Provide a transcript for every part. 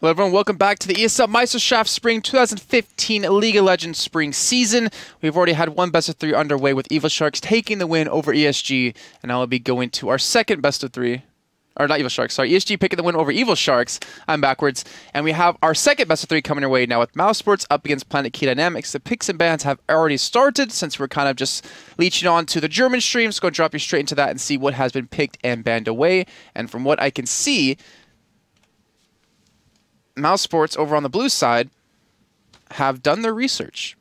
Hello everyone, welcome back to the ESL Meisterschaft Spring 2015 League of Legends Spring season. We've already had one best of 3 underway with Evil Sharks taking the win over ESG, and now we'll be going to our second best of 3. Or not Evil Sharks, sorry, ESG picking the win over Evil Sharks. I'm backwards. And we have our second best of 3 coming our way now with mousesports up against Planet Key Dynamics. The picks and bans have already started since we're kind of just leeching on to the German stream. So go drop you straight into that and see what has been picked and banned away. And from what I can see, mousesports over on the blue side have done their research.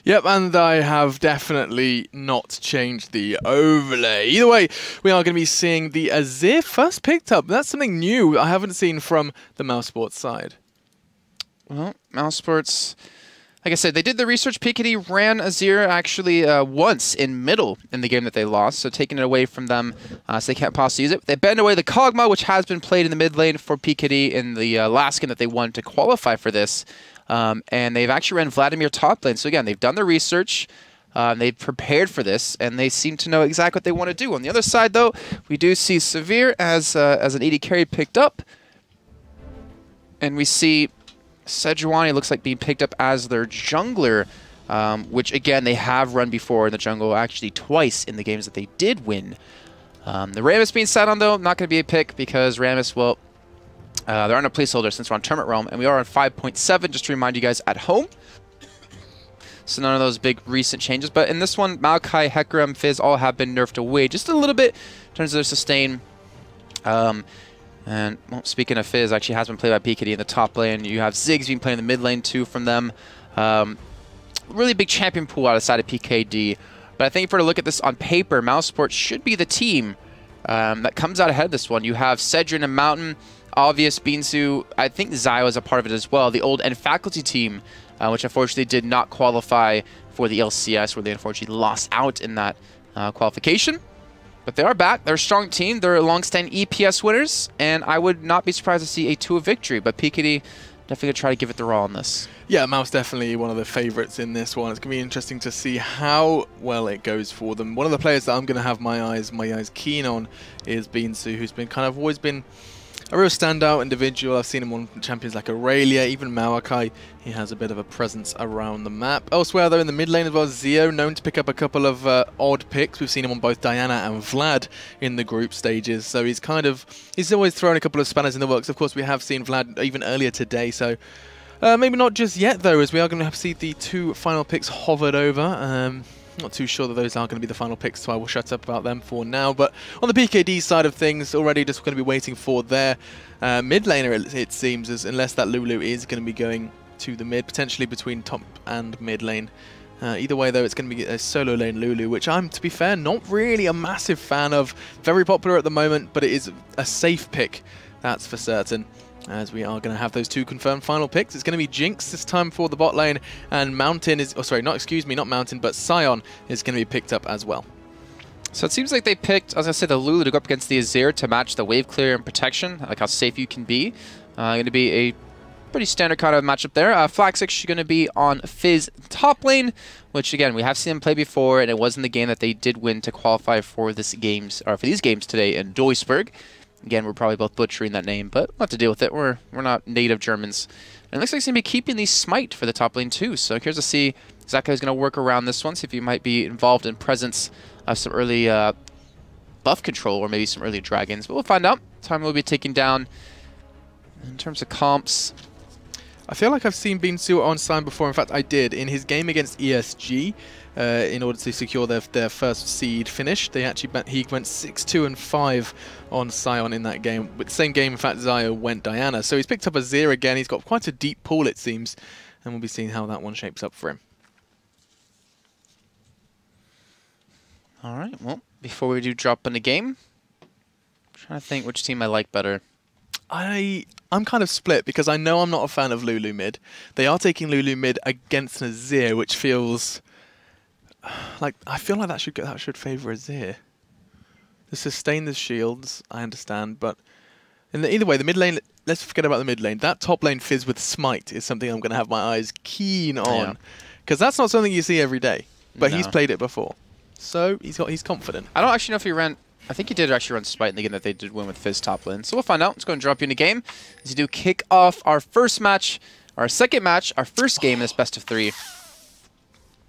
Yep, and I have definitely not changed the overlay. Either way, we are going to be seeing the Azir first picked up. That's something new I haven't seen from the mousesports side. Well, mousesports, like I said, they did the research. PKD ran Azir actually once in middle in the game that they lost, so taking it away from them so they can't possibly use it. They banned away the Kog'Maw, which has been played in the mid lane for PKD in the last game that they won to qualify for this. And they've actually ran Vladimir top lane. So again, they've done the research, they've prepared for this, and they seem to know exactly what they want to do. On the other side, though, we do see Severe as an AD carry picked up, and we see Sejuani looks like being picked up as their jungler, which again they have run before in the jungle, actually twice in the games that they did win. The Rammus being sat on, though, not going to be a pick because Rammus, well, they're on a placeholder since we're on Tournament Realm, and we are on 5.7, just to remind you guys, at home. So none of those big recent changes. But in this one, Maokai, Hecarim, Fizz all have been nerfed away just a little bit in terms of their sustain. And well, speaking of Fizz, actually has been played by PKD in the top lane. You have Ziggs being played in the mid lane too from them. Really big champion pool outside of PKD. But I think if we're to look at this on paper, mousesports should be the team that comes out ahead of this one. You have Cedrin and Mountain. Obvious, Beansu, I think Zio is a part of it as well. The old End Faculty team, which unfortunately did not qualify for the LCS, where they unfortunately lost out in that qualification. But they are back. They're a strong team. They're long-standing EPS winners, and I would not be surprised to see a 2 victory. But PKD definitely going to try to give it their all on this. Yeah, Mouse definitely one of the favorites in this one. It's going to be interesting to see how well it goes for them. One of the players that I'm going to have my eyes keen on is Beansu, who's been kind of always been a real standout individual. I've seen him on champions like Aurelia, even Maokai. He has a bit of a presence around the map. Elsewhere, though, in the mid lane as well, Zio, known to pick up a couple of odd picks. We've seen him on both Diana and Vlad in the group stages. So he's always thrown a couple of spanners in the works. Of course, we have seen Vlad even earlier today. So maybe not just yet, though, as we are going to have to see the 2 final picks hovered over. Not too sure that those are going to be the final picks, so I will shut up about them for now. But on the PKD side of things, already just going to be waiting for their mid laner, it seems, unless that Lulu is going to be going to the mid, potentially between top and mid lane. Either way, though, it's going to be a solo lane Lulu, which I'm, to be fair, not really a massive fan of. Very popular at the moment, but it is a safe pick, that's for certain. As we are going to have those 2 confirmed final picks. It's going to be Jinx this time for the bot lane, and Mountain is, oh sorry, not Mountain, but Sion is going to be picked up as well. So it seems like they picked, I was going to say, the Lulu to go up against the Azir to match the wave clear and protection, like how safe you can be. Going to be a pretty standard kind of matchup there. Flaxix going to be on Fizz top lane, which again, we have seen him play before, and it was in the game that they did win to qualify for these games today in Duisburg. Again, we're probably both butchering that name, but we'll have to deal with it. We're not native Germans. And it looks like he's going to be keeping the Smite for the top lane too. So here's to see exactly how he's going to work around this one, see if he might be involved in presence of some early buff control or maybe some early dragons. But we'll find out. Time will be taken down. In terms of comps, I feel like I've seen Beansu on Sion before. In fact, I did. In his game against ESG, in order to secure their first seed finish, he went 6-2 and 5 on Sion in that game. With the same game, in fact, Zio went Diana. So he's picked up Azir again. He's got quite a deep pool, it seems, and we'll be seeing how that one shapes up for him. All right, well, before we do drop in the game, I'm trying to think which team I like better. I'm kind of split because I know I'm not a fan of Lulu mid. They are taking Lulu mid against Azir, which feels like I feel like that should favour Azir. The sustain the shields, I understand, but either way, the mid lane. Let's forget about the mid lane. That top lane Fizz with Smite is something I'm going to have my eyes keen on, because that's not something you see every day. But he's played it before, so he's confident. I don't actually know if he ran I think he did actually run Spite in the game that they did win with Fizz top lane. So we'll find out. Let's go and drop you in the game as you do kick off our first match, our second match, our first game in this best of 3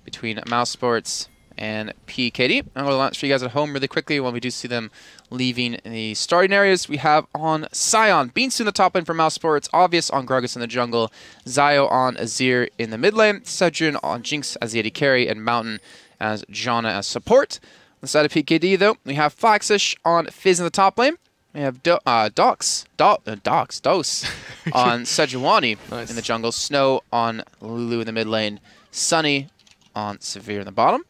between mousesports and PKD. I'm going to launch for you guys at home really quickly when we do see them leaving the starting areas. We have on Sion, Beansu in the top lane for mousesports, Obvious on Gragas in the jungle, Zio on Azir in the mid lane, Cedric on Jinx as the AD carry, and Mountain as Janna as support. On the side of PKD, though, we have Flaxish on Fizz in the top lane. We have Dose on Sejuani in the jungle, Snow on Lulu in the mid lane, Sunny on Severe in the bottom,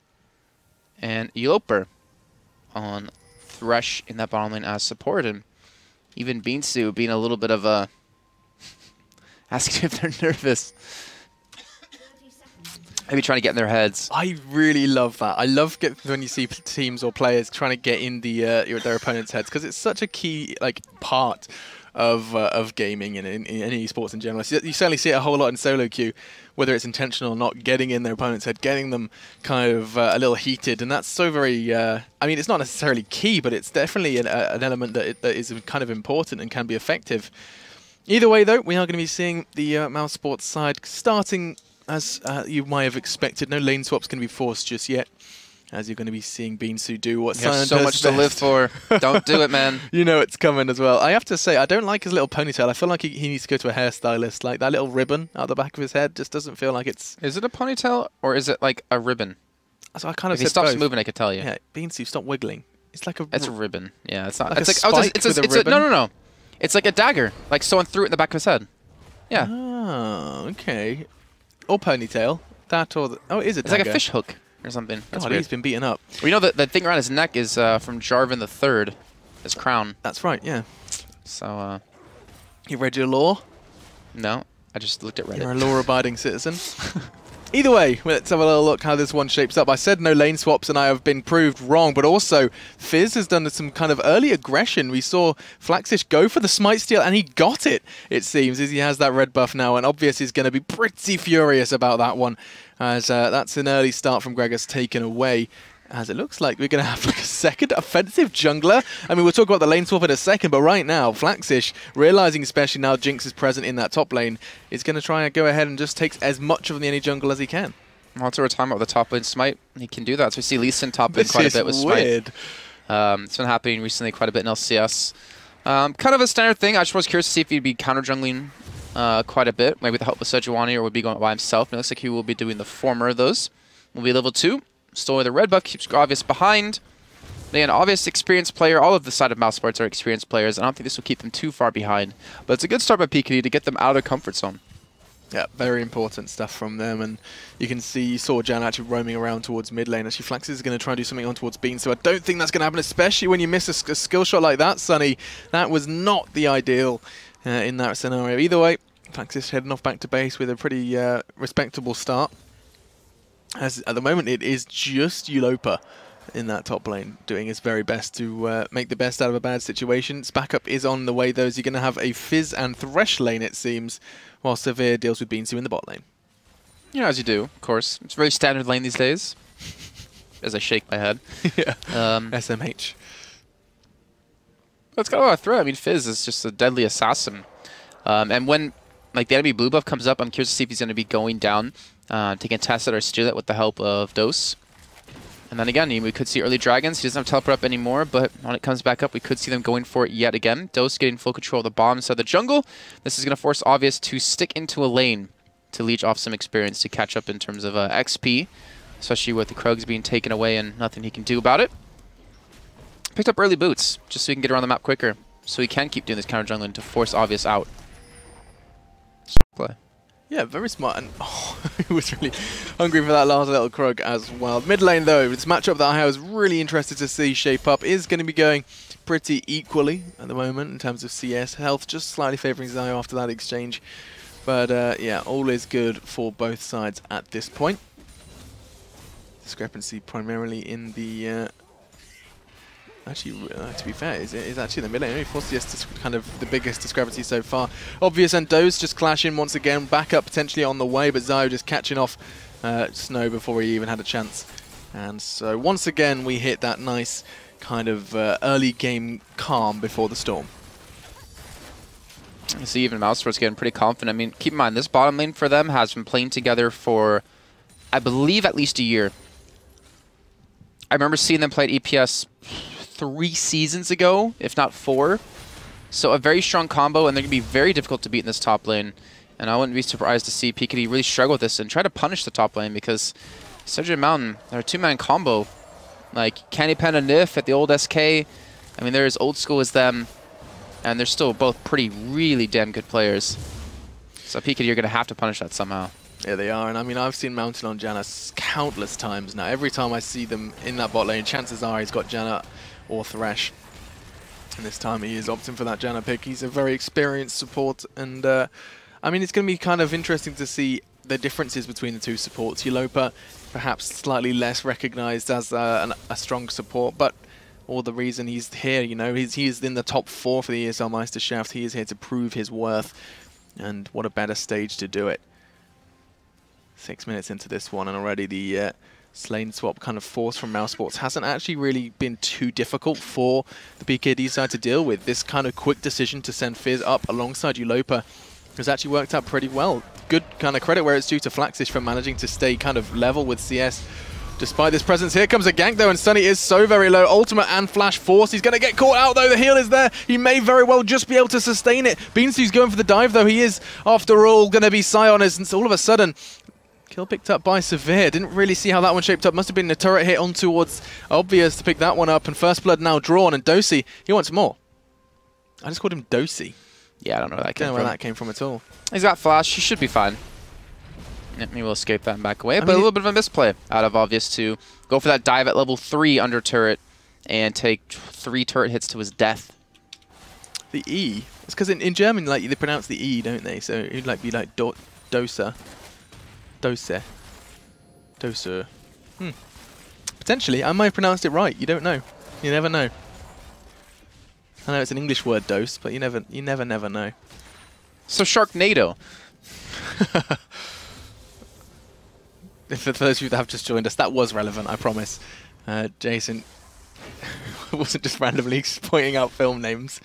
and Eloper on Thresh in that bottom lane as support. And even Beansu being a little bit of a asking if they're nervous. Maybe trying to get in their heads. I really love that. I love when you see teams or players trying to get in their opponents' heads, because it's such a key part of gaming and in any sports in general. You certainly see it a whole lot in solo queue, whether it's intentional or not, getting in their opponent's head, getting them kind of a little heated, and that's so very. I mean, it's not necessarily key, but it's definitely an element that is kind of important and can be effective. Either way, though, we are going to be seeing the mousesports side starting as you might have expected. No lane swaps can be forced just yet, as you're going to be seeing Beansu do what Sion does so much to live for. Don't do it, man. You know it's coming as well. I have to say, I don't like his little ponytail. I feel like he needs to go to a hairstylist. Like, that little ribbon out the back of his head just doesn't feel like it's... Is it a ponytail, or is it like a ribbon? So I kind of if he stops moving, I could tell you. Yeah, Beansu, stop wiggling. It's like a... It's a ribbon. Yeah, it's not... Like it's a like... spike no. It's like a dagger. Like someone threw it in the back of his head. Yeah. Oh, okay. Or ponytail. That or... Oh, it is a dagger. It's like a fish hook or something. That's God, weird. he's been beaten up. Well, you know that the thing around his neck is from Jarvan III, his crown. That's right, yeah. So, You read your lore? No, I just looked at Reddit. You're a law-abiding citizen. Either way, let's have a little look how this one shapes up. I said no lane swaps, and I have been proved wrong, but also Fizz has done some kind of early aggression. We saw Flaxish go for the smite steal, and he got it, it seems, as he has that red buff now, and Obvious is going to be pretty furious about that one, as that's an early start from Gragas taken away. As it looks like we're going to have like a second offensive jungler. I mean, we'll talk about the lane swap in a second, but right now, Flaxish, realizing especially now Jinx is present in that top lane, is going to try and go ahead and just take as much of the any jungle as he can. Also, we're talking about the top lane smite. He can do that. So we see Lee Sin top lane quite a bit with smite. Weird. It's been happening recently quite a bit in LCS. Kind of a standard thing. I just was curious to see if he'd be counter jungling quite a bit, maybe with the help of Sejuani, or would be going by himself. And it looks like he will be doing the former of those. Will be level 2. Still with the red buff, keeps Obvious behind. Again, Obvious experienced player. All of the side of mousesports are experienced players. I don't think this will keep them too far behind. But it's a good start by PKD to get them out of their comfort zone. Yeah, very important stuff from them. And you can see, you saw Jan actually roaming around towards mid lane. Actually, Flax is going to try and do something on towards Bean. So I don't think that's going to happen, especially when you miss a skill shot like that, Sonny. That was not the ideal in that scenario. Either way, Flax is heading off back to base with a pretty respectable start. As at the moment, it is just Eloper in that top lane doing his very best to make the best out of a bad situation. Its backup is on the way, though, as you're going to have a Fizz and Thresh lane, it seems, while Severe deals with Beansu in the bot lane. Yeah, as you do, of course. It's a very standard lane these days, as I shake my head. Yeah, SMH. That's kind of a threat. I mean, Fizz is just a deadly assassin. And when like the enemy blue buff comes up, I'm curious to see if he's going to be going down to contest it or steal it with the help of Dose. And then again, we could see early dragons. He doesn't have teleport up anymore, but when it comes back up, we could see them going for it yet again. Dose getting full control of the bottom side of the jungle. This is going to force Obvious to stick into a lane to leech off some experience to catch up in terms of XP, especially with the Krogs being taken away and nothing he can do about it. Picked up early boots just so he can get around the map quicker, so he can keep doing this counter jungling to force Obvious out. Play. Yeah, very smart, and he was really hungry for that last little Krug as well. Mid lane, though, this matchup that I was really interested to see shape up is going to be going pretty equally at the moment in terms of CS health, just slightly favouring Zio after that exchange. But yeah, all is good for both sides at this point. Discrepancy primarily in the... Actually, to be fair, is actually the mid lane. Only 4 CS is kind of the biggest discrepancy so far. Obvious and Dose just clashing once again. Backup potentially on the way, but Zio just catching off Snow before he even had a chance. And so once again, we hit that nice kind of early game calm before the storm. You see even mousesports getting pretty confident. I mean, keep in mind, this bottom lane for them has been playing together for, I believe, at least a year. I remember seeing them play at EPS 3 seasons ago, if not 4. So a very strong combo, and they're going to be very difficult to beat in this top lane. And I wouldn't be surprised to see PKD really struggle with this and try to punish the top lane, because Cedric Mountain, they're a 2-man combo. Like Candy Pen and Nif at the old SK. I mean, they're as old school as them, and they're still both really damn good players. So PKD are going to have to punish that somehow. Yeah, they are. And I mean, I've seen Mountain on Janna countless times now. Every time I see them in that bot lane, chances are he's got Janna or Thresh. And this time he is opting for that Janna pick. He's a very experienced support. And I mean, it's going to be kind of interesting to see the differences between the two supports. Europa, perhaps slightly less recognized as a strong support, but all the reason he's here, you know, he's in the top 4 for the ESL Meisterschaft. He is here to prove his worth. And what a better stage to do it. 6 minutes into this one, and already the lane swap kind of force from mousesports hasn't actually really been too difficult for the PKD side to deal with. This kind of quick decision to send Fizz up alongside Europa has actually worked out pretty well. Good kind of credit where it's due to Flaxish for managing to stay kind of level with CS. Despite this presence, here comes a gank though, and Sunny is so very low. Ultimate and Flash Force. He's going to get caught out though. The heal is there. He may very well just be able to sustain it. Beansu's going for the dive though. He is, after all, going to be Scion, and all of a sudden, kill picked up by Severe. Didn't really see how that one shaped up. Must have been a turret hit on towards Obvious to pick that one up. And First Blood now drawn. And Dosey, he wants more. I just called him Dosey. Yeah, I don't know where that came from. Don't know where that came from at all. He's got Flash. He should be fine. Yep, he will escape that and back away. But a little bit of a misplay out of Obvious to go for that dive at level 3 under turret and take 3 turret hits to his death. The E. It's because in German, like, they pronounce the E, don't they? So it'd like be like Dosa. Dose. Doser. Potentially, I might have pronounced it right. You don't know. You never know. I know it's an English word, dose, but you never know. So Sharknado. For those of you that have just joined us, that was relevant, I promise. Jason wasn't just randomly pointing out film names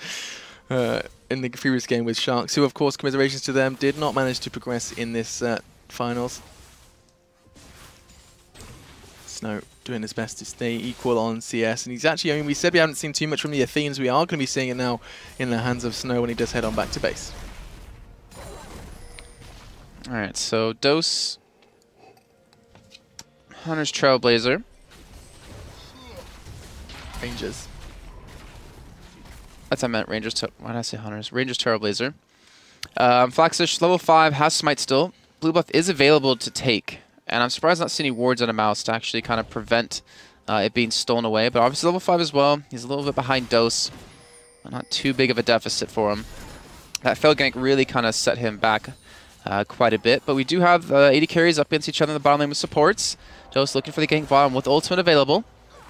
in the previous game with Sharks, who, of course, commiserations to them, did not manage to progress in this finals. Snow doing his best to stay equal on CS, and he's actually, I mean, we said we haven't seen too much from the Athenes. We are going to be seeing it now in the hands of Snow when he does head on back to base. Alright, so Dose, Hunter's Trailblazer. Rangers. That's what I meant, Rangers. Why did I say Hunters? Rangers Trailblazer. Flaxish, level 5, has Smite still. Blue buff is available to take. And I'm surprised not seeing any wards on a mouse to actually kind of prevent it being stolen away. But obviously level 5 as well. He's a little bit behind Dose. Not too big of a deficit for him. That failed gank really kind of set him back quite a bit. But we do have 80 carries up against each other in the bottom lane with supports. Dose looking for the gank bottom with ultimate available.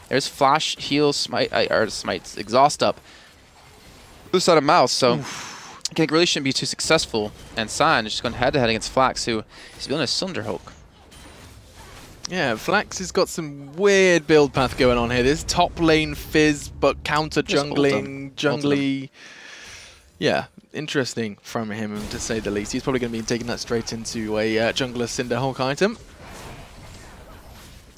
There's Flash, heal, Smite, Smite's exhaust up. Loose out of mouse, so gank really shouldn't be too successful. And Cyan is just going head-to-head against Flax, who is building a Cylinder Hulk. Yeah, Flax has got some weird build path going on here. This top lane Fizz, but counter jungly. Yeah, interesting from him, to say the least. He's probably going to be taking that straight into a jungler Cinder Hulk item.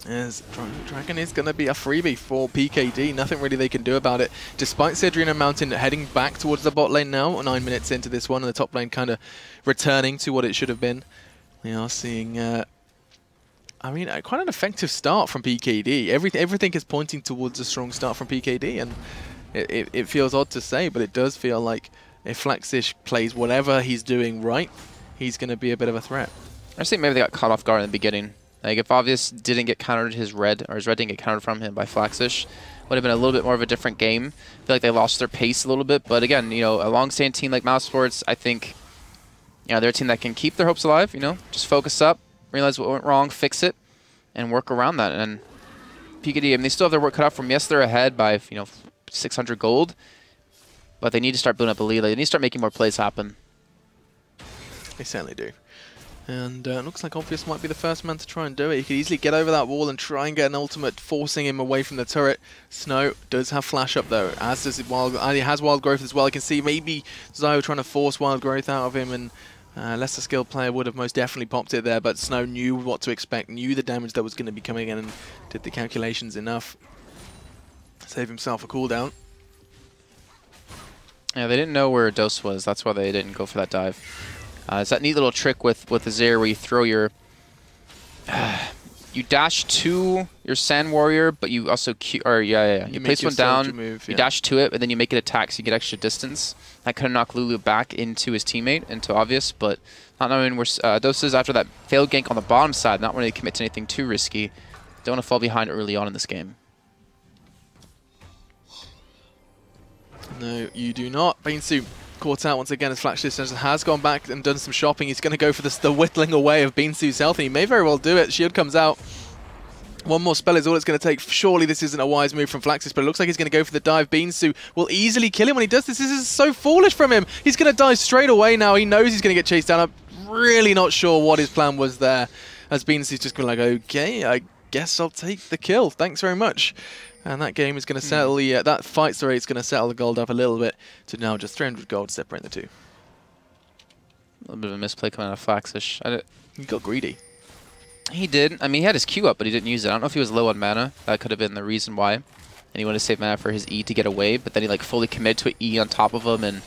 As Dragon is going to be a freebie for PKD. Nothing really they can do about it. Despite Cedric and Mountain heading back towards the bot lane now, 9 minutes into this one, and the top lane kind of returning to what it should have been. We are seeing, I mean, quite an effective start from PKD. Everything is pointing towards a strong start from PKD, and it feels odd to say, but it does feel like if Flaxish plays whatever he's doing right, he's going to be a bit of a threat. I just think maybe they got caught off guard in the beginning. Like, if Obvious didn't get countered his red, or his red didn't get countered from him by Flaxish, would have been a little bit more of a different game. I feel like they lost their pace a little bit, but again, you know, a long-standing team like mousesports, I think, you know, they're a team that can keep their hopes alive, you know, just focus up, realize what went wrong, fix it, and work around that. And PKD, I mean, they still have their work cut out from, yes, they're ahead by, you know, 600 gold, but they need to start building up a lead. They need to start making more plays happen. They certainly do. And looks like Obvious might be the first man to try and do it. He could easily get over that wall and try and get an ultimate, forcing him away from the turret. Snow does have flash up though, as does he has Wild Growth as well. I can see maybe Zio trying to force Wild Growth out of him, and lesser skilled player would have most definitely popped it there, but Snow knew what to expect, knew the damage that was going to be coming in, and did the calculations enough to save himself a cooldown. Yeah, they didn't know where Dose was. That's why they didn't go for that dive. It's that neat little trick with Azir where you throw your... you dash to your Sand Warrior, but you also... You place one down, move, you dash to it, and then you make it attack so you get extra distance. That could have knocked Lulu back into his teammate, into Obvious, but not knowing where Dose is after that failed gank on the bottom side, not wanting to commit to anything too risky. Don't want to fall behind early on in this game. No, you do not. Bainsu caught out once again as Flash Distance has gone back and done some shopping. He's going to go for the whittling away of Bainsu's health, and he may very well do it. Shield comes out. One more spell is all it's going to take. Surely this isn't a wise move from Flaxus, but it looks like he's going to go for the dive. Bainsu will easily kill him when he does this. This is so foolish from him. He's going to dive straight away now. He knows he's going to get chased down. I'm really not sure what his plan was there, as Bainsu's just going like, okay, I guess I'll take the kill. Thanks very much. And that game is going to settle the, that fight rate is going to settle the gold up a little bit to now just 300 gold separating the two. A little bit of a misplay coming out of Flaxish. He got greedy. He did. I mean, he had his Q up, but he didn't use it. I don't know if he was low on mana. That could have been the reason why. And he wanted to save mana for his E to get away, but then he like fully committed to an E on top of him, and a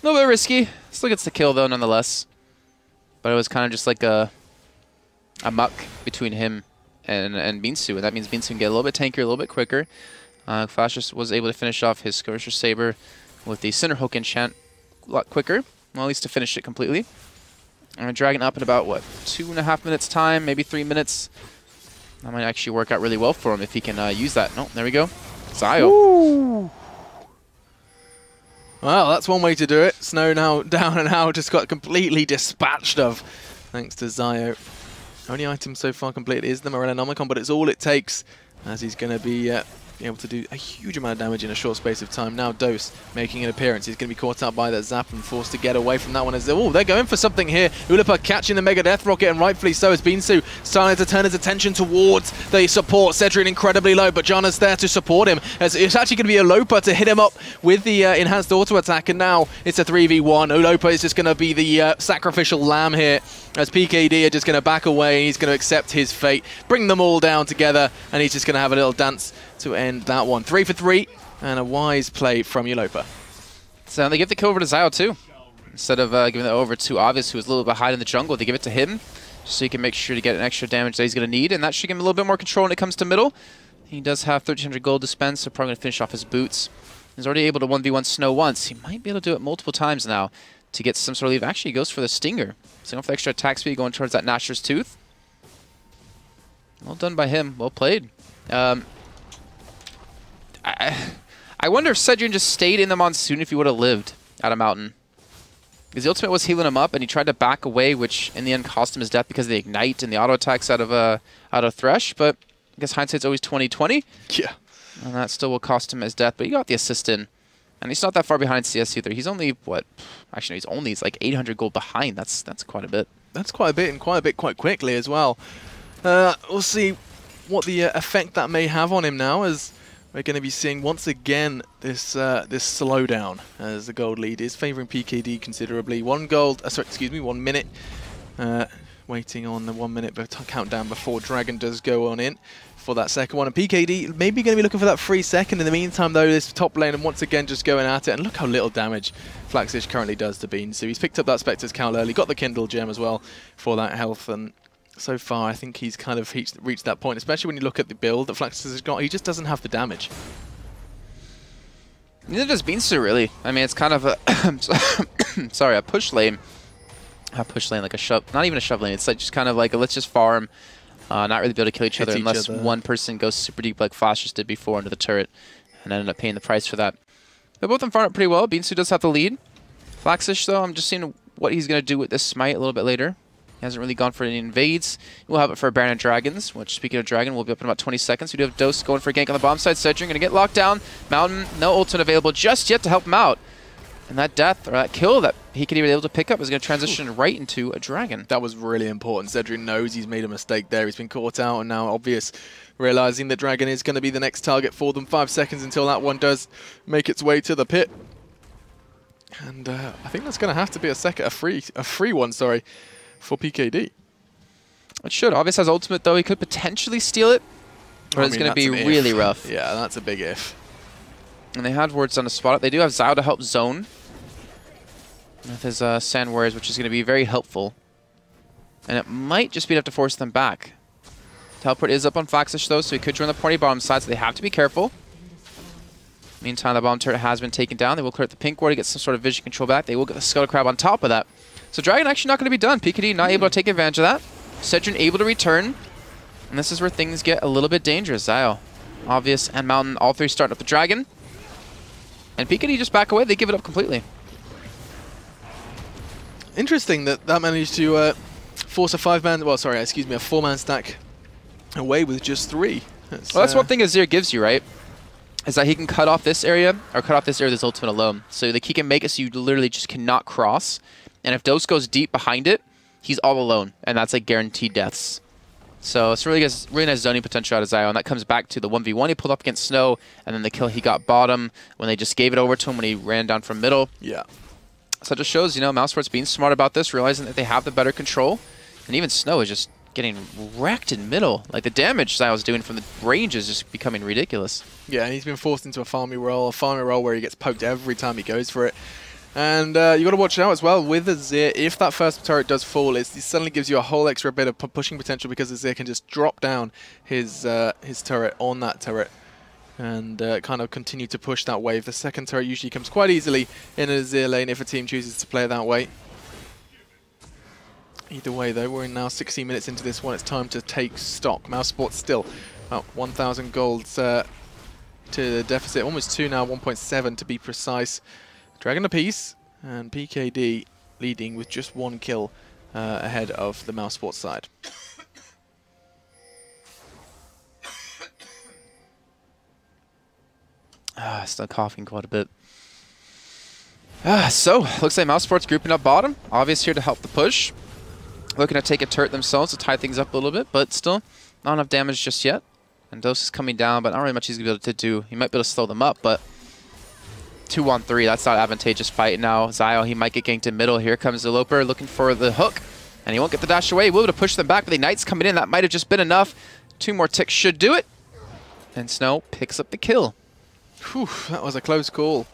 little bit risky. Still gets the kill though, nonetheless. But it was kind of just like a muck between him and Binsu, and that means Binsu can get a little bit tankier, a little bit quicker. Flash just was able to finish off his Skirmisher Saber with the Cinderhook enchant a lot quicker, well, at least to finish it completely. And Dragon up in about, what, 2.5 minutes time, maybe 3 minutes. That might actually work out really well for him if he can use that. No, there we go. Zio. Ooh. Well, that's one way to do it. Snow now down and out, just got completely dispatched of, thanks to Zio. Only item so far completed is the Morellonomicon, but it's all it takes, as he's going to be able to do a huge amount of damage in a short space of time. Now Dose making an appearance. He's going to be caught out by that zap and forced to get away from that one. As they're going for something here. Ulipa catching the Mega Death Rocket, and rightfully so, as Binsu starting to turn his attention towards the support. Cedric incredibly low, but Jana's there to support him. As it's actually going to be Ulopa to hit him up with the enhanced auto attack, and now it's a 3v1. Ulopa is just going to be the sacrificial lamb here, as PKD are just going to back away, and he's going to accept his fate, bring them all down together, and he's just going to have a little dance to end that one. 3 for 3, and a wise play from Ulopa. So they give the kill over to Zio too. Instead of giving it over to Obvious, who was a little bit behind in the jungle, they give it to him, so he can make sure to get an extra damage that he's going to need, and that should give him a little bit more control when it comes to middle. He does have 1,300 gold to spend, so probably going to finish off his boots. He's already able to 1v1 Snow once. He might be able to do it multiple times now to get some sort of leave. Actually, he goes for the Stinger. So going for the extra attack speed, going towards that Gnasher's Tooth. Well done by him. Well played. I wonder if Cedric just stayed in the Monsoon if he would have lived at a mountain. Because the ultimate was healing him up, and he tried to back away, which in the end cost him his death because of the Ignite and the auto attacks out of Thresh. But I guess hindsight's always 20/20. Yeah. And that still will cost him his death. But he got the assist in. And he's not that far behind CS either. He's only, what? Actually, no, he's like 800 gold behind. That's quite a bit. That's quite a bit, and quite quickly as well. We'll see what the effect that may have on him now, as we're going to be seeing once again this this slowdown, as the gold lead is favouring PKD considerably. 1 minute. Waiting on the 1 minute countdown before Dragon does go on in for that second one. And PKD maybe going to be looking for that free second. In the meantime, though, this top lane and once again just going at it. And look how little damage Flaxish currently does to Bean. So he's picked up that Spectre's Cowl early, got the Kindle Gem as well for that health. And so far, I think he's kind of reached that point, especially when you look at the build that Flaxish has got. He just doesn't have the damage. Neither does Beanster, really. I mean, it's kind of a sorry, a push lane. A push lane, like a shove, not even a shove lane. It's like just kind of like a, let's just farm, not really be able to kill each other unless one person goes super deep like Flash just did before into the turret, and ended up paying the price for that. But both of them farm up pretty well. Beansu does have the lead. Flaxish, though, I'm just seeing what he's going to do with this smite a little bit later. He hasn't really gone for any invades. We'll have it for Baron of Dragons, which, speaking of Dragon, will be up in about 20 seconds. We do have Dose going for a gank on the bomb side. Cedric going to get locked down. Mountain, no ultimate available just yet to help him out. And that death, or that kill that PKD was able to pick up is going to transition right into a dragon. That was really important. Cedric knows he's made a mistake there. He's been caught out, and now obvious, realizing that dragon is going to be the next target for them. 5 seconds until that one does make its way to the pit. And I think that's going to have to be a free one, sorry, for PKD. It should. Obvious has ultimate, though. He could potentially steal it, but it's going to be really rough. Yeah, that's a big if. And they had wards on to spot it. They do have Zao to help zone with his Sand Warriors, which is going to be very helpful. And it might just be enough to force them back. Teleport is up on Flaxish, though, so he could join the party bottom side, so they have to be careful. Meantime, the bomb turret has been taken down. They will clear the pink ward to get some sort of vision control back. They will get the Scuttle Crab on top of that. So Dragon actually not going to be done. PKD not able to take advantage of that. Cedrin able to return. And this is where things get a little bit dangerous. Zio, Obvious, and Mountain, all three starting up the Dragon. And PKD just back away. They give it up completely. Interesting that managed to force a 4-man stack away with just 3. That's one thing Azir gives you, right? Is that he can cut off this area, or cut off this area with his ultimate alone. So he can make it so you literally just cannot cross. And if Dose goes deep behind it, he's all alone. And that's like guaranteed deaths. So it's really nice zoning potential out of Zio. And that comes back to the 1v1 he pulled up against Snow, and then the kill he got bottom when they just gave it over to him when he ran down from middle. Yeah. So it just shows, mousesports being smart about this, realizing that they have the better control. And even Snow is just getting wrecked in middle. Like, the damage Zio's doing from the range is just becoming ridiculous. Yeah, and he's been forced into a farming role where he gets poked every time he goes for it. And you got to watch out as well with Azir. If that first turret does fall, it suddenly gives you a whole extra bit of pushing potential, because Azir can just drop down his turret on that turret and kind of continue to push that wave. The second turret usually comes quite easily in an Azir lane if a team chooses to play it that way. Either way, though, we're now 16 minutes into this one. It's time to take stock. mousesports still about 1,000 gold to the deficit. Almost 2 now, 1.7 to be precise. Dragon apiece, and PKD leading with just 1 kill ahead of the mousesports side. Still coughing quite a bit. So, looks like mousesports grouping up bottom. Obvious here to help the push. Looking to take a turret themselves to tie things up a little bit, but still not enough damage just yet. And Dose is coming down, but not really much he's going to be able to do. He might be able to slow them up, but 2-on-3, that's not advantageous fight now. Zio, he might get ganked in middle. Here comes the Loper looking for the hook, and he won't get the dash away. He will be able to push them back, but the Knights coming in. That might have just been enough. 2 more ticks should do it. And Snow picks up the kill. Whew, that was a close call.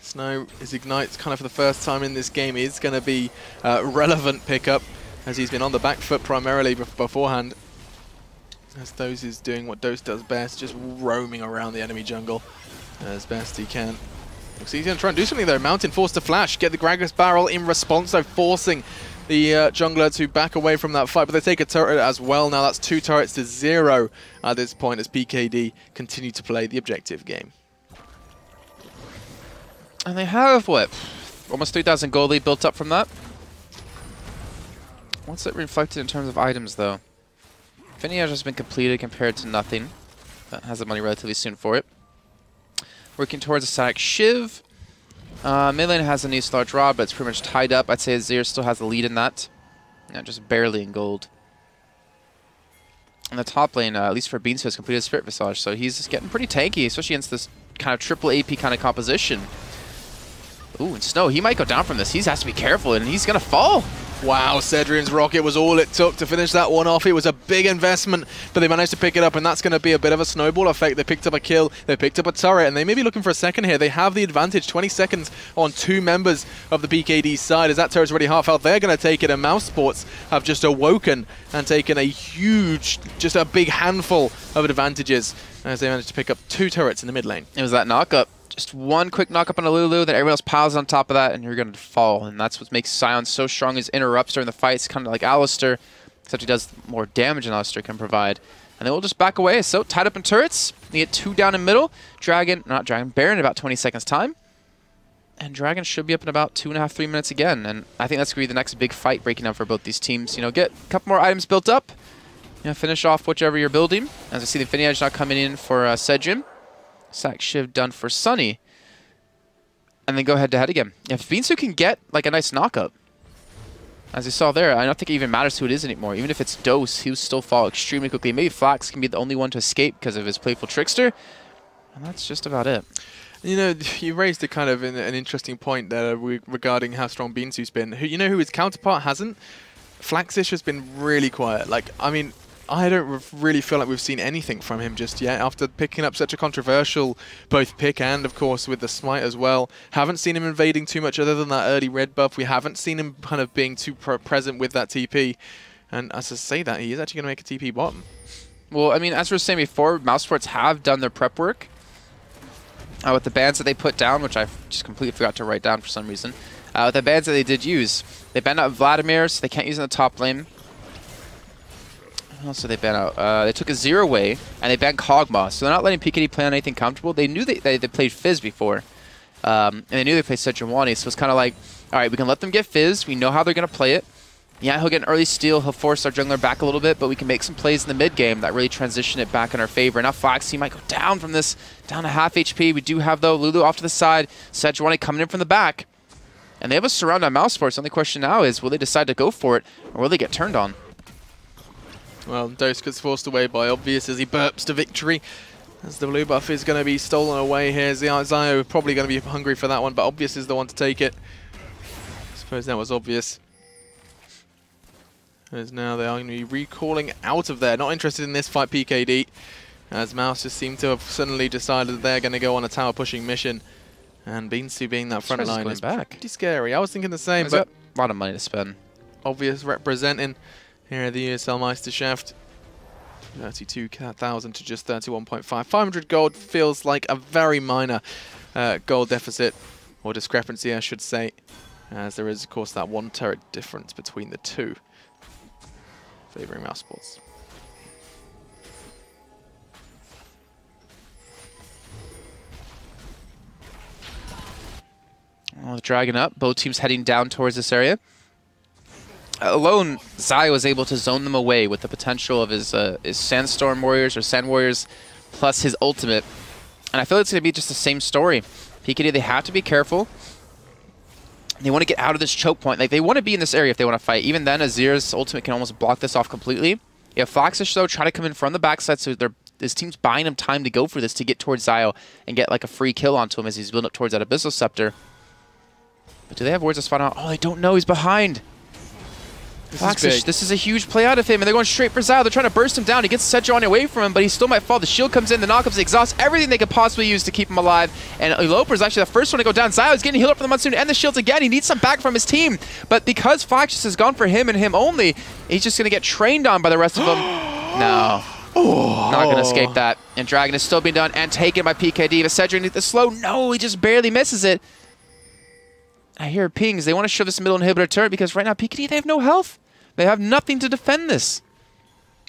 Snow, his Ignites kind of for the first time in this game is going to be relevant pickup, as he's been on the back foot primarily beforehand. As Dose is doing what Dose does best, just roaming around the enemy jungle as best he can. Looks like he's going to try and do something though. Mountain forced to flash, get the Gragas barrel in response, so forcing the jungler to back away from that fight. But they take a turret as well now. That's 2 turrets to 0 at this point as PKD continue to play the objective game. And they have, what, almost 3,000 gold lead built up from that? What's it reflected in terms of items, though? Finiage has been completed compared to nothing. That has the money relatively soon for it. Working towards a static Shiv. Mid lane has a new large rod, but it's pretty much tied up. I'd say Azir still has the lead in that. Yeah, just barely in gold. And the top lane, at least for Beans, has completed Spirit Visage, so he's just getting pretty tanky, especially against this kind of triple AP kind of composition. Ooh, and Snow, he might go down from this. He has to be careful, and he's going to fall. Wow, Cedrin's rocket was all it took to finish that one off. It was a big investment, but they managed to pick it up, and that's going to be a bit of a snowball effect. They picked up a kill, they picked up a turret, and they may be looking for a second here. They have the advantage, 20 seconds on 2 members of the PKD side. As that turret's already half health, they're going to take it, and mousesports have just awoken and taken a huge, just a big handful of advantages as they managed to pick up 2 turrets in the mid lane. It was that knock-up. Just one quick knock-up on a Lulu, then everyone else piles on top of that, and you're going to fall. And that's what makes Sion so strong, his interrupts during the fights, kind of like Alistar, except he does more damage than Alistar can provide. And then we'll just back away. So, tied up in turrets. You get 2 down in middle. Baron in about 20 seconds time. And Dragon should be up in about 2.5, 3 minutes again. And I think that's going to be the next big fight breaking down for both these teams. Get a couple more items built up. Finish off whichever you're building. As I see the Infinity Edge not coming in for Cedrin. Sack Shiv done for Sunny. and then go head-to-head again. If Beansu can get like a nice knock-up, as you saw there, I don't think it even matters who it is anymore. Even if it's Dose, he'll still fall extremely quickly. Maybe Flax can be the only one to escape because of his playful Trickster, and that's just about it. You know, you raised a kind of an interesting point there regarding how strong Beansu's been. You know who his counterpart hasn't? Flaxish has been really quiet. Like, I mean, I don't really feel like we've seen anything from him just yet after picking up such a controversial both pick and, of course, with the smite as well. Haven't seen him invading too much other than that early red buff. We haven't seen him kind of being too present with that TP. And as I say that, he is actually going to make a TP bottom. Well, I mean, as we were saying before, mousesports have done their prep work with the bans that they put down, which I just completely forgot to write down for some reason. With the bans that they did use, they banned out Vladimir, so they can't use in the top lane. What else did they ban out? They took a Azir away, and they banned Kog'Maw, so they're not letting PKD play on anything comfortable. They knew they played Fizz before, and they knew they played Sejuani, so it's kind of like, all right, we can let them get Fizz. We know how they're going to play it. Yeah, he'll get an early steal. He'll force our jungler back a little bit, but we can make some plays in the mid game that really transition it back in our favor. Now Fox, he might go down from this, down to half HP. We do have, though, Lulu off to the side. Sejuani coming in from the back. And they have a surround on mousesports. The only question now is, will they decide to go for it, or will they get turned on? Well, Dose gets forced away by Obvious as he burps to victory. As the blue buff is going to be stolen away here. Zio probably going to be hungry for that one, but Obvious is the one to take it. I suppose that was obvious. As now they are going to be recalling out of there. Not interested in this fight, PKD. As Mouse just seem to have suddenly decided that they're going to go on a tower pushing mission. And Beansu being that front line is pretty scary. I was thinking the same, but a lot of money to spend. Obvious representing here at the ESL Meisterschaft. 32,000 to just 31.5. 500 gold feels like a very minor gold deficit, or discrepancy, I should say. As there is, of course, that one turret difference between the two, favoring mousesports. Well, the Dragon up. Both teams heading down towards this area. Alone, Zai was able to zone them away with the potential of his Sandstorm Warriors or Sand Warriors plus his ultimate. And I feel it's going to be just the same story. PKD, they have to be careful. They want to get out of this choke point. Like, they want to be in this area if they want to fight. Even then, Azir's ultimate can almost block this off completely. Yeah, Foxish, though, try to come in from the backside, so his team's buying him time to go for this to get towards Zio and get like a free kill onto him as he's building up towards that Abyssal Scepter. But do they have wards to spawn out? Oh, they don't know. He's behind. Foxish, this is a huge play out of him, and they're going straight for Zio. They're trying to burst him down. He gets Sejuani away from him, but he still might fall. The shield comes in, the knockups exhaust everything they could possibly use to keep him alive. And Eloper's actually the first one to go down. Zio is getting healed up from the Monsoon and the shields again. He needs some back from his team. But because Foxish has gone for him and him only, he's just going to get trained on by the rest of them. No. Oh. Not going to escape that. And Dragon is still being done and taken by PKD. But Sejuani needs the slow. No, he just barely misses it. I hear pings. They want to shove this middle inhibitor turret because right now PKD, they have no health. They have nothing to defend this.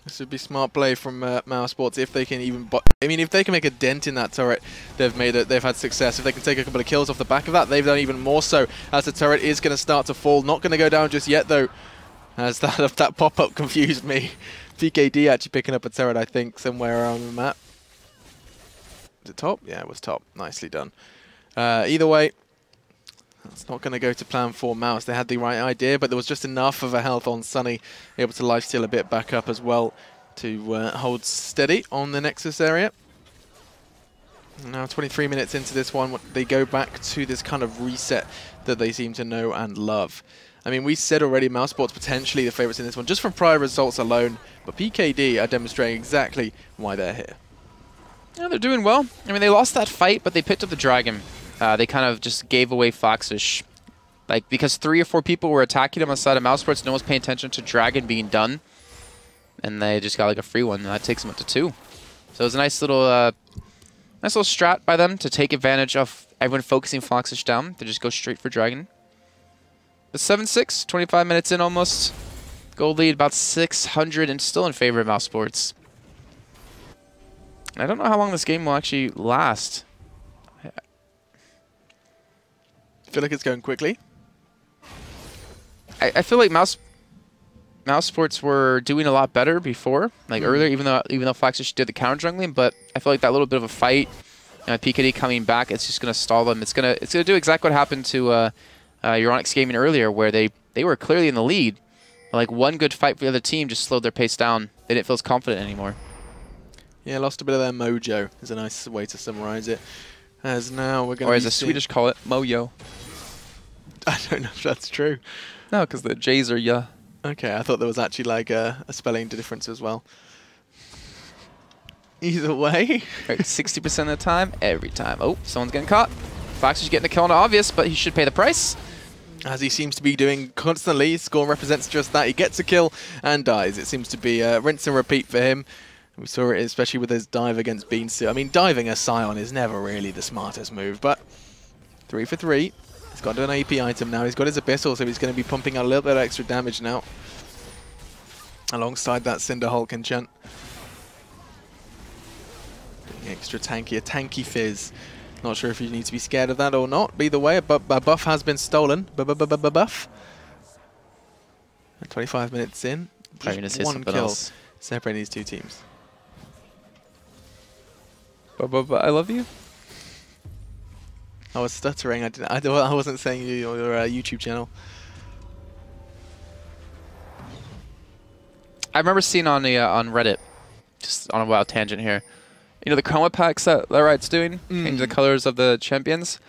This would be smart play from mousesports if they can even... I mean, if they can make a dent in that turret, they've had success. If they can take a couple of kills off the back of that, they've done even more so, as the turret is going to start to fall. Not going to go down just yet, though, as that pop-up confused me. PKD actually picking up a turret, I think, somewhere around the map. Is it top? Yeah, it was top. Nicely done. Either way, it's not going to go to plan for Mouse. They had the right idea, but there was just enough of a health on Sunny, able to lifesteal a bit back up as well to hold steady on the Nexus area. Now 23 minutes into this one, they go back to this kind of reset that they seem to know and love. I mean, we said already mousesports potentially the favourites in this one, just from prior results alone, but PKD are demonstrating exactly why they're here. Yeah, they're doing well. I mean, they lost that fight, but they picked up the Dragon. They kind of just gave away Foxish. Like, because 3 or 4 people were attacking him on the side of mousesports, no one's paying attention to Dragon being done. And they just got like a free one, and that takes them up to 2. So it was a nice little strat by them to take advantage of everyone focusing Foxish down. They just go straight for Dragon. The 7-6, 25 minutes in almost. Gold lead about 600 and still in favor of mousesports. I don't know how long this game will actually last. Feel like it's going quickly. I feel like mousesports were doing a lot better before, like earlier, even though Foxish did the counter jungling. But I feel like that little bit of a fight PKD coming back, it's just going to stall them. It's going to do exactly what happened to Euronics Gaming earlier, where they were clearly in the lead. But like one good fight for the other team just slowed their pace down. They didn't feel as confident anymore. Yeah, lost a bit of their mojo is a nice way to summarize it. As now we're going to Or as the Swedish call it, mojo. I don't know if that's true. No, because the J's are yeah. Okay, I thought there was actually like a spelling difference as well. Either way. 60% of the time, every time. Oh, someone's getting caught. Fox is getting the kill on Obvious, but he should pay the price. As he seems to be doing constantly. Score represents just that. He gets a kill and dies. It seems to be rinse and repeat for him. We saw it especially with his dive against Beansu. I mean, diving a Scion is never really the smartest move, but 3 for 3. He's got an AP item now. He's got his Abyssal, so he's going to be pumping out a little bit of extra damage now. Alongside that Cinder Hulk enchant. Being extra tanky, a tanky fizz. Not sure if you need to be scared of that or not. Either way, a buff has been stolen. Buff. 25 minutes in. Just one kill separating these two teams. I love you. I was stuttering. I wasn't saying your YouTube channel. I remember seeing on the on Reddit, just on a wild tangent here. You know the chroma packs that Riot's doing, change the colors of the champions.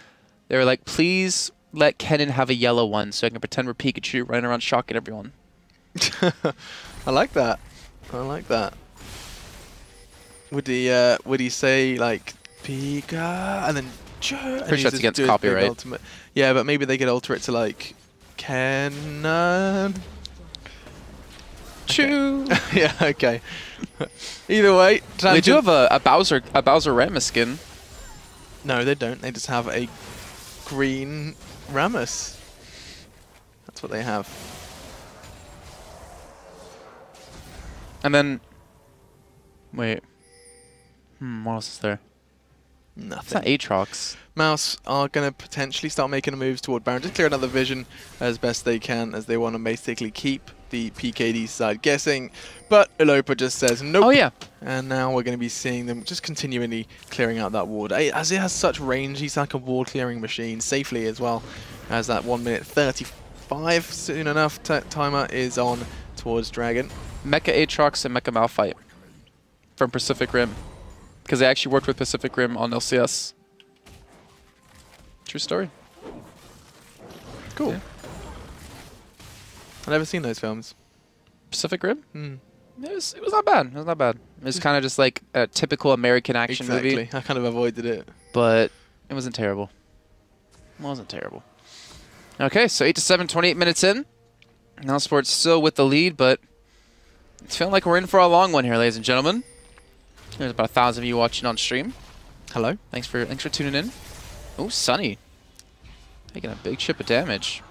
They were like, please let Kennen have a yellow one so I can pretend we're Pikachu running around shocking everyone. I like that. I like that. Would he say like Pika and then? Pretty sure it's against copyright. Ultimate. Yeah, but maybe they could alter it to like Kennen. Choo. Okay. Yeah. Okay. Either way, they do have a Bowser Rammus skin. No, they don't. They just have a green Rammus. That's what they have. And then, wait. What else is there? Nothing. It's not Aatrox. Mouse are going to potentially start making moves toward Baron, just clear another vision as best they can, as they want to basically keep the PKD side guessing. But Elopa just says nope. Oh yeah. And now we're going to be seeing them just continually clearing out that ward. As it has such range, he's like a ward clearing machine, safely as well. As that 1 minute 35 soon enough timer is on towards Dragon. Mecha Aatrox and Mecha Malphite from Pacific Rim. Because they actually worked with Pacific Rim on LCS. True story. Cool. Yeah. I've never seen those films. Pacific Rim? Mm. It was not bad. It was not bad. It was kind of just like a typical American action movie. I kind of avoided it. But it wasn't terrible. It wasn't terrible. Okay, so 8-7, 28 minutes in. mousesports still with the lead, but it's feeling like we're in for a long one here, ladies and gentlemen. There's about 1,000 of you watching on stream. Hello. Thanks for tuning in. Oh, Sunny. Taking a big chip of damage.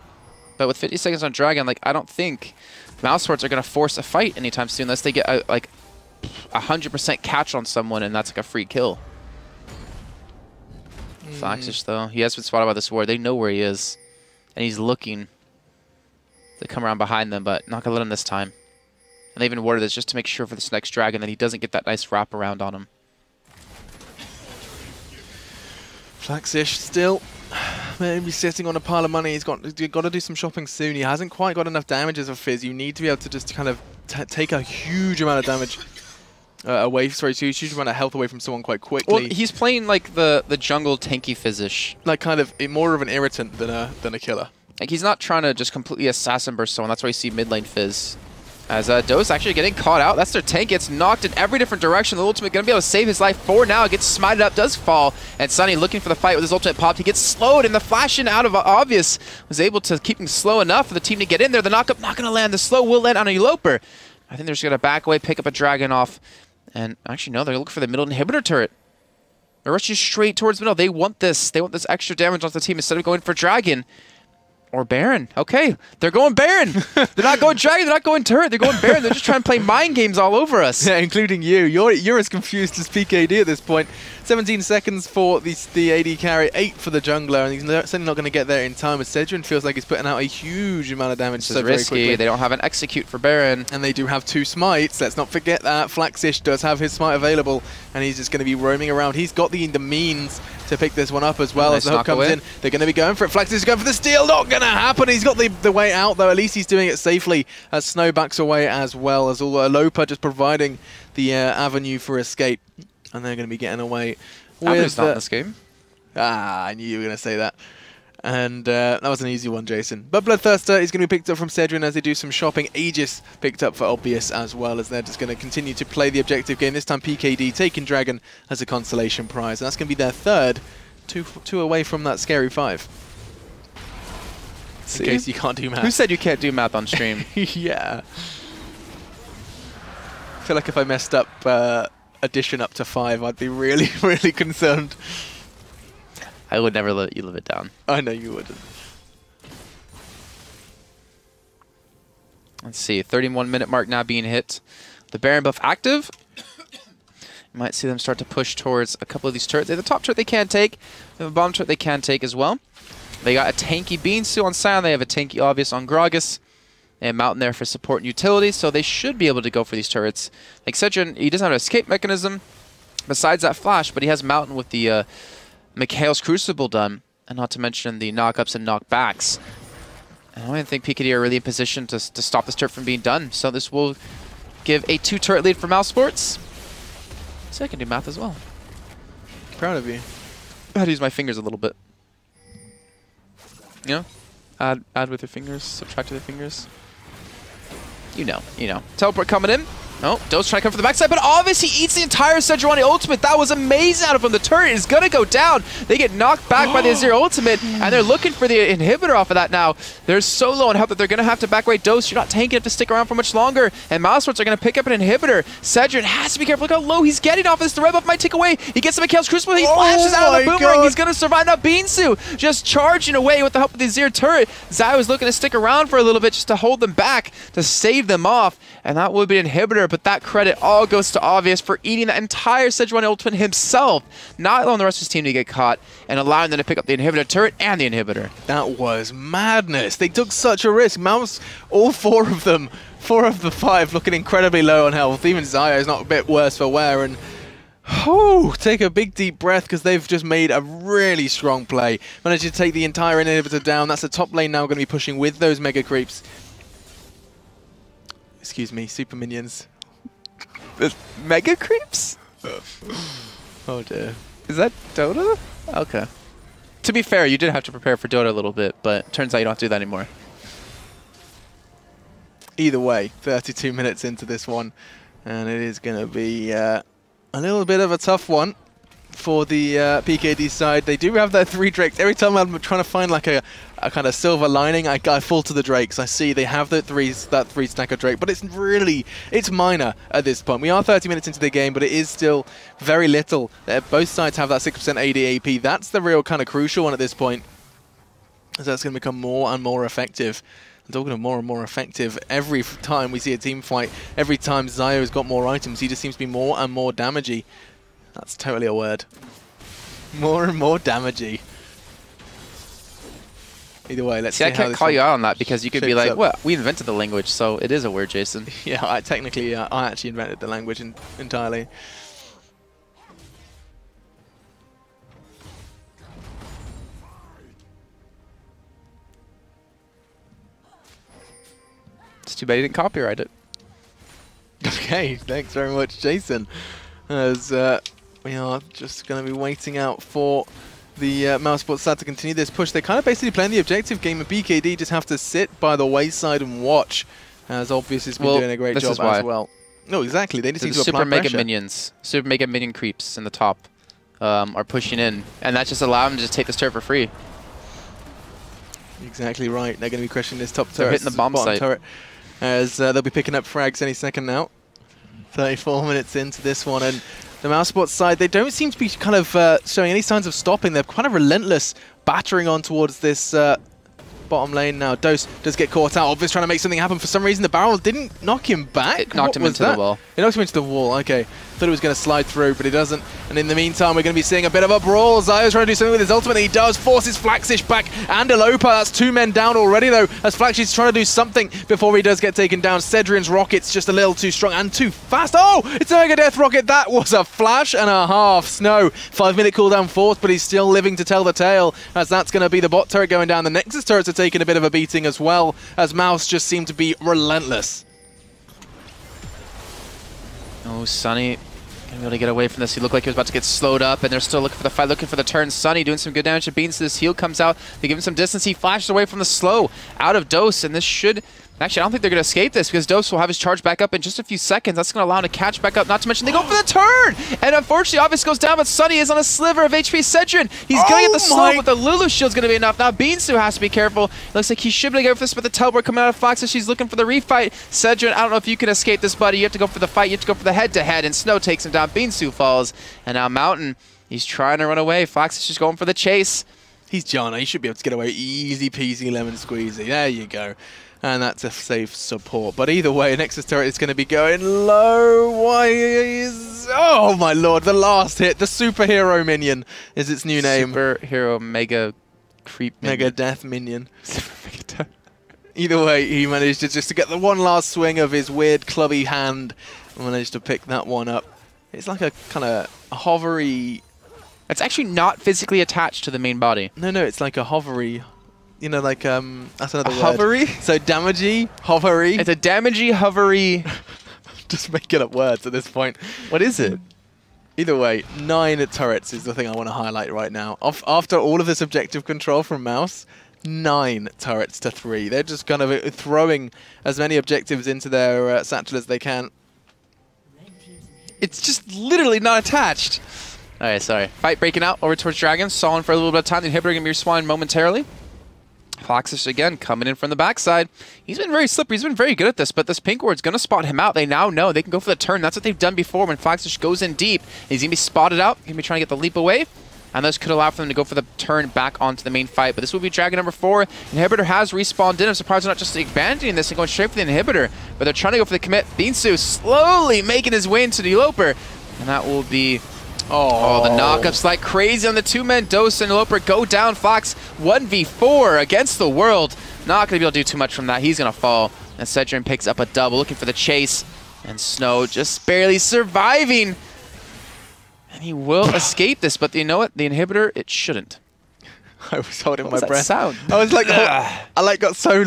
But with 50 seconds on Dragon, like I don't think mousesports are going to force a fight anytime soon unless they get a, like 100% catch on someone and that's like a free kill. Foxish though, he has been spotted by the sword. They know where he is. And he's looking to come around behind them, but not going to let him this time. And they even worded this just to make sure for this next Dragon that he doesn't get that nice wrap around on him. Flaxish still maybe sitting on a pile of money. He's got to do some shopping soon. He hasn't quite got enough damage as a Fizz. You need to be able to just kind of take a huge amount of damage away. Sorry, huge amount of health away from someone quite quickly. Well, he's playing like the jungle tanky Fizzish. Like kind of more of an irritant than a killer. Like he's not trying to just completely assassin burst someone. That's why you see mid lane Fizz. As Dose actually getting caught out. That's their tank. Gets knocked in every different direction. The ultimate going to be able to save his life for now. Gets smited up, does fall. And Sunny looking for the fight with his ultimate popped. He gets slowed, and the flash in out of Obvious was able to keep him slow enough for the team to get in there. The knockup not going to land. The slow will land on a Eloper. I think they're just going to back away, pick up a Dragon off. And actually, no, they're looking for the middle inhibitor turret. They're rushing straight towards middle. They want this. They want this extra damage off the team instead of going for Dragon. Or Baron. Okay, they're going Baron. They're not going Dragon. They're not going Turret. They're going Baron. They're just trying to play mind games all over us. Yeah, including you. You're as confused as PKD at this point. 17 seconds for the AD carry, 8 for the jungler, and he's certainly not going to get there in time. As Cedrin feels like he's putting out a huge amount of damage so very quickly. They don't have an execute for Baron. And they do have 2 smites. Let's not forget that. Flaxish does have his smite available, and he's just going to be roaming around. He's got the means to pick this one up as well. As the hook comes in. They're going to be going for it. Flaxish is going for the steal. Not going to happen. He's got the way out, though. At least he's doing it safely as Snow backs away as well, as Lopa just providing the avenue for escape. And they're going to be getting away. Avenue's not in this game. I knew you were going to say that. And that was an easy one, Jason. But Bloodthirster is going to be picked up from Cedrin as they do some shopping. Aegis picked up for Obvious as well, as they're just going to continue to play the objective game. This time PKD taking Dragon as a consolation prize. And that's going to be their third, two away from that scary 5. In case you can't do math. Who said you can't do math on stream? Yeah. I feel like if I messed up addition up to 5, I'd be really, really concerned. I would never let you live it down. I know you wouldn't. Let's see, 31-minute mark now being hit. The Baron buff active. You might see them start to push towards a couple of these turrets. They have the top turret they can take. They have a bottom turret they can take as well. They got a tanky Beansu on Sion. They have a tanky Obvious on Gragas. They have Mountain there for support and utility, so they should be able to go for these turrets. Like Cedrin, he doesn't have an escape mechanism besides that flash, but he has Mountain with the Mikhail's Crucible done, and not to mention the knockups and knockbacks. And I don't even think PKD are really in position to stop this turret from being done, so this will give a 2-turret lead for mousesports. So I can do math as well. Proud of you. I had to use my fingers a little bit. You know? Add with your fingers, subtract with your fingers. You know. Teleport coming in. Oh, Doe's trying to come for the backside, but obviously he eats the entire Sejuani ultimate. That was amazing out of him. The turret is going to go down. They get knocked back by the Azir ultimate, and they're looking for the inhibitor off of that now. They're so low on health that they're going to have to back away. Dose, you're not tanking it to stick around for much longer, and mousesports are going to pick up an inhibitor. Cedrin has to be careful. Look how low he's getting off of this. The red buff might take away. He gets the Mikhail's Crucible. He flashes out of the boomerang. He's going to survive. Now Beansu just charging away with the help of the Azir turret. Zai was looking to stick around for a little bit just to hold them back, to save them off, and that would be an inhibitor, but that credit all goes to Obvious for eating that entire Sejuani ultimate himself, not allowing the rest of his team to get caught, and allowing them to pick up the inhibitor turret and the inhibitor. That was madness. They took such a risk. Mouse, all 4 of them, 4 of the 5 looking incredibly low on health. Even Zaya is not a bit worse for wear, and take a big deep breath, because they've just made a really strong play. Managed to take the entire inhibitor down. That's the top lane now going to be pushing with those mega creeps. Excuse me, super minions. Mega creeps? Oh dear. Is that Dota? Okay. To be fair, you did have to prepare for Dota a little bit, but turns out you don't have to do that anymore. Either way, 32 minutes into this one, and it is going to be a little bit of a tough one for the PKD side. They do have their 3 Drakes. Every time I'm trying to find like a kind of silver lining, I fall to the Drakes. I see they have that 3 stack of Drake, but it's minor at this point. We are 30 minutes into the game, but it is still very little. Both sides have that 6% AD AP. That's the real kind of crucial one at this point, as that's going to become more and more effective. I'm talking of more and more effective. Every time we see a team fight, every time Zio's got more items, he just seems to be more and more damagey. That's totally a word. More and more damagey. Either way, let's see how I can't call you out on that, because you could be like, well, we invented the language, so it is a word, Jason. Yeah, I actually invented the language entirely. It's too bad you didn't copyright it. Okay, thanks very much, Jason. As we are just going to be waiting out for the mousesports side to continue this push. They're kind of basically playing the objective game, and PKD just have to sit by the wayside and watch, as Obvious has been doing a great job as well. No, exactly. They just need to apply pressure. Super mega minions, super mega minion creeps in the top are pushing in, and that just allows them to just take this turret for free. Exactly right. They're going to be crushing this top turret. They're hitting the bomb site. Turret, as they'll be picking up frags any second now. 34 minutes into this one, and the mousesports side, they don't seem to be kind of showing any signs of stopping. They're kind of relentless, battering on towards this bottom lane now. Dose does get caught out. Obviously trying to make something happen. For some reason, the barrel didn't knock him back. It knocked him into the wall. It knocked him into the wall. Okay. Thought he was going to slide through, but he doesn't. And in the meantime, we're going to be seeing a bit of a brawl. Zio's trying to do something with his ultimate, and he does. Forces Flaxish back and Alopa. That's 2 men down already, though, as Flaxish trying to do something before he does get taken down. Cedrian's rocket's just a little too strong and too fast. Oh, it's a Mega Death Rocket. That was a flash and a half. Snow, 5-minute cooldown force, but he's still living to tell the tale, as that's going to be the bot turret going down. The Nexus turrets are taking a bit of a beating as well, as Mouse just seemed to be relentless. Oh, Sunny gonna be able to get away from this. He looked like he was about to get slowed up, and they're still looking for the fight, looking for the turn. Sunny doing some good damage to Beans. This heal comes out. They give him some distance. He flashes away from the slow out of Dose, and this should... Actually, I don't think they're going to escape this, because Dose will have his charge back up in just a few seconds. That's going to allow him to catch back up, not to mention they go for the turn! And unfortunately, Obvious goes down, but Sunny is on a sliver of HP. Cedrian, he's going to get the slow, but the Lulu shield's going to be enough. Now Beansu has to be careful. It looks like he should be able to go for this, but the teleport coming out of Fox, so she's looking for the refight. Cedrian, I don't know if you can escape this, buddy. You have to go for the fight. You have to go for the head-to-head, and Snow takes him down. Beansu falls, and now Mountain, he's trying to run away. Fox is just going for the chase. He's Jana. He should be able to get away easy peasy lemon squeezy. There you go. And that's a safe support. But either way, Nexus turret is going to be going low. Why is... Oh my lord, the last hit. The superhero minion is its new name. Superhero Mega Creep Minion. Mega Death Minion. Either way, he managed to just to get the one last swing of his weird clubby hand. And managed to pick that one up. It's like a kind of hovery... It's actually not physically attached to the main body. No, it's like a hovery... You know, like, that's another word. Hovery? So, damagey, hovery. It's a damagey, hovery... Just making up words at this point. What is it? Either way, 9 turrets is the thing I want to highlight right now. After all of this objective control from Mouse, 9 turrets to 3. They're just kind of throwing as many objectives into their satchel as they can. It's just literally not attached. Alright, sorry. Fight breaking out over towards Dragons. Stalling for a little bit of time. The inhibitor going to be respawning momentarily. Foxish again coming in from the backside. He's been very slippery. He's been very good at this, but this pink ward's going to spot him out. They now know they can go for the turn. That's what they've done before when Foxish goes in deep. He's going to be spotted out. Going to be trying to get the leap away. And this could allow for them to go for the turn back onto the main fight. But this will be Dragon number 4. Inhibitor has respawned in. I'm surprised they're not just abandoning this and going straight for the inhibitor. But they're trying to go for the commit. Beansu slowly making his way into the Eloper. And that will be... Oh, the knockups like crazy on the 2 men. Dose and Eloper go down. Fox 1v4 against the world. Not going to be able to do too much from that. He's going to fall. And Cedrian picks up a double, looking for the chase. And Snow just barely surviving. And he will escape this, but you know what? The inhibitor, it shouldn't. I was holding my breath. What was that sound? I was like, I got so,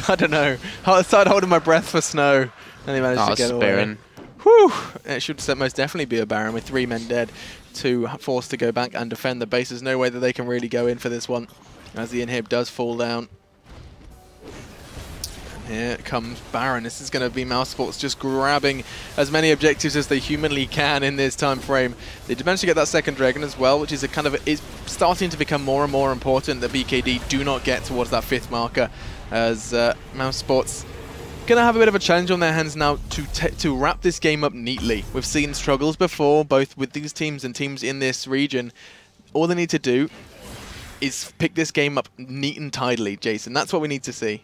I don't know. I started holding my breath for Snow. And he managed to get away. Baron. Whew! It should most definitely be a Baron with 3 men dead, 2 forced to go back and defend the base. There's no way that they can really go in for this one, as the inhib does fall down. And here comes Baron. This is going to be mousesports just grabbing as many objectives as they humanly can in this time frame. They did manage to get that second dragon as well, which is a kind of is starting to become more and more important that BKD do not get towards that 5th marker, as mousesports going to have a bit of a challenge on their hands now to wrap this game up neatly. We've seen struggles before, both with these teams and teams in this region. All they need to do is pick this game up neat and tidily, Jason. That's what we need to see.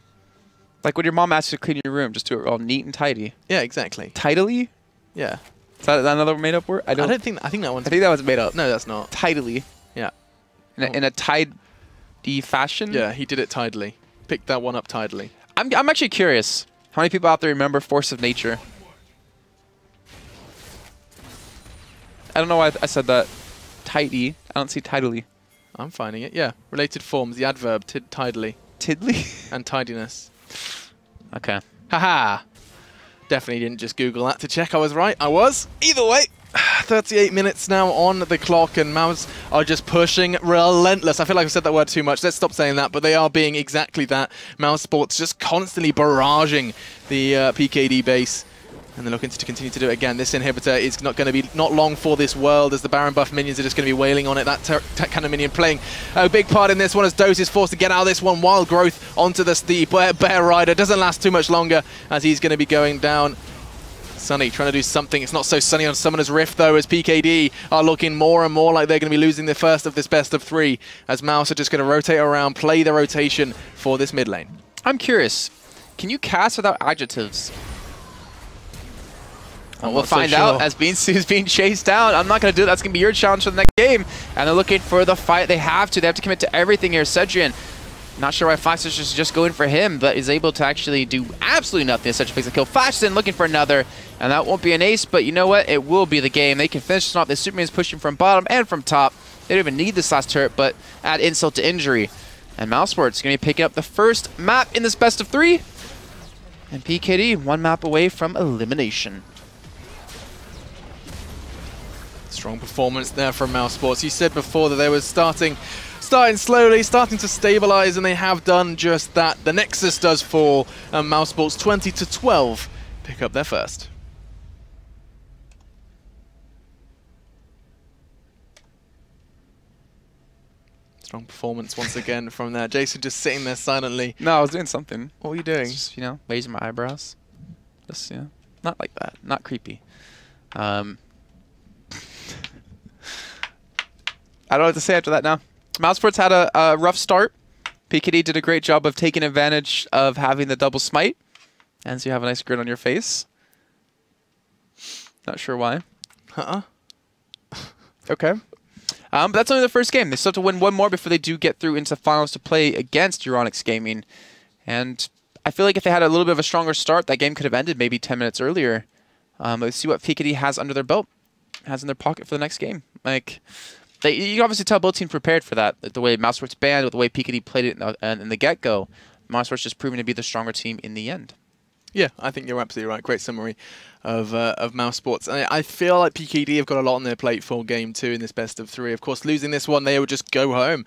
Like when your mom asks you to clean your room, just do it all neat and tidy. Yeah, exactly. Tidily? Yeah. Is that another made-up word? I don't think. I think that one's. I think that was made up. No, that's not. Tidily. Yeah. In a tidy fashion. Yeah, he did it tidily. Picked that one up tidily. I'm actually curious. How many people out there remember Force of Nature? I don't know why I said that. Tidy. I don't see tidily. I'm finding it. Yeah. Related forms. The adverb tidily. Tidily? And tidiness. Okay. Haha. Definitely didn't just Google that to check I was right. I was. Either way. 38 minutes now on the clock, and Mouse are just pushing relentless. I feel like I've said that word too much. Let's stop saying that, but they are being exactly that. mousesports just constantly barraging the PKD base, and they're looking to continue to do it again. This inhibitor is not going to be long for this world, as the Baron buff minions are just going to be wailing on it. That kind of minion playing a big part in this one, as Dose is forced to get out of this one. Wild growth onto the Bear Rider. Doesn't last too much longer, as he's going to be going down. Sunny trying to do something. It's not so sunny on Summoner's Rift, though, as PKD are looking more and more like they're going to be losing the first of this best of 3, as Mouse are just going to rotate around, play the rotation for this mid lane. I'm curious, can you cast without adjectives? Well, we'll find out as Beansu's being chased down. I'm not going to do it. That's going to be your challenge for the next game. And they're looking for the fight. They have to commit to everything here. Cedrian, not sure why Fox is just going for him, but is able to actually do absolutely nothing. Cedrian picks a kill. Foxton looking for another, and that won't be an ace, but you know what? It will be the game. They can finish this off. The Superman's pushing from bottom and from top. They don't even need this last turret, but add insult to injury. And mousesports is going to be picking up the first map in this best of 3. And PKD, 1 map away from elimination. Strong performance there from mousesports. You said before that they were starting slowly, starting to stabilize, and they have done just that. The Nexus does fall, and mousesports 20-12 pick up their first. Strong performance once again from there. Jason just sitting there silently. No, I was doing something. What were you doing? Just, you know, raising my eyebrows. Just, you know, not like that. Not creepy. I don't know what to say after that now. mousesports had a rough start. PKD did a great job of taking advantage of having the double smite. And so you have a nice grin on your face. Not sure why. Okay. But that's only the first game. They still have to win 1 more before they do get through into finals to play against Euronics Gaming. And I feel like if they had a little bit of a stronger start, that game could have ended maybe 10 minutes earlier. Let's see what PKD has under their belt, has in their pocket for the next game. Like, you can obviously tell both teams prepared for that. The way mousesports banned, with the way PKD played it in the get-go, mousesports just proving to be the stronger team in the end. Yeah, I think you're absolutely right. Great summary of mousesports. I feel like PKD have got a lot on their plate for game 2 in this best of 3. Of course, losing this one, they would just go home,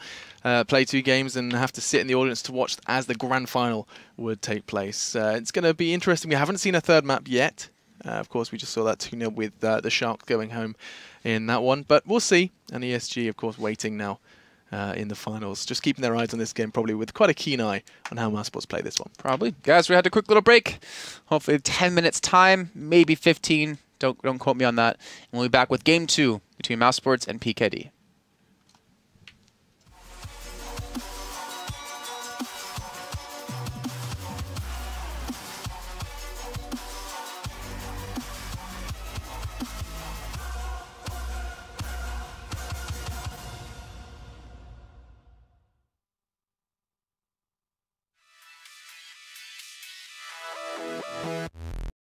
play 2 games, and have to sit in the audience to watch as the grand final would take place. It's going to be interesting. We haven't seen a third map yet. Of course, we just saw that 2-0 with the Sharks going home in that one. But we'll see. And ESG, of course, waiting now in the finals. Just keeping their eyes on this game, probably with quite a keen eye on how mousesports play this one. Probably. Guys, we had a quick little break. Hopefully 10 minutes time, maybe 15. Don't quote me on that. And we'll be back with game 2 between mousesports and PKD.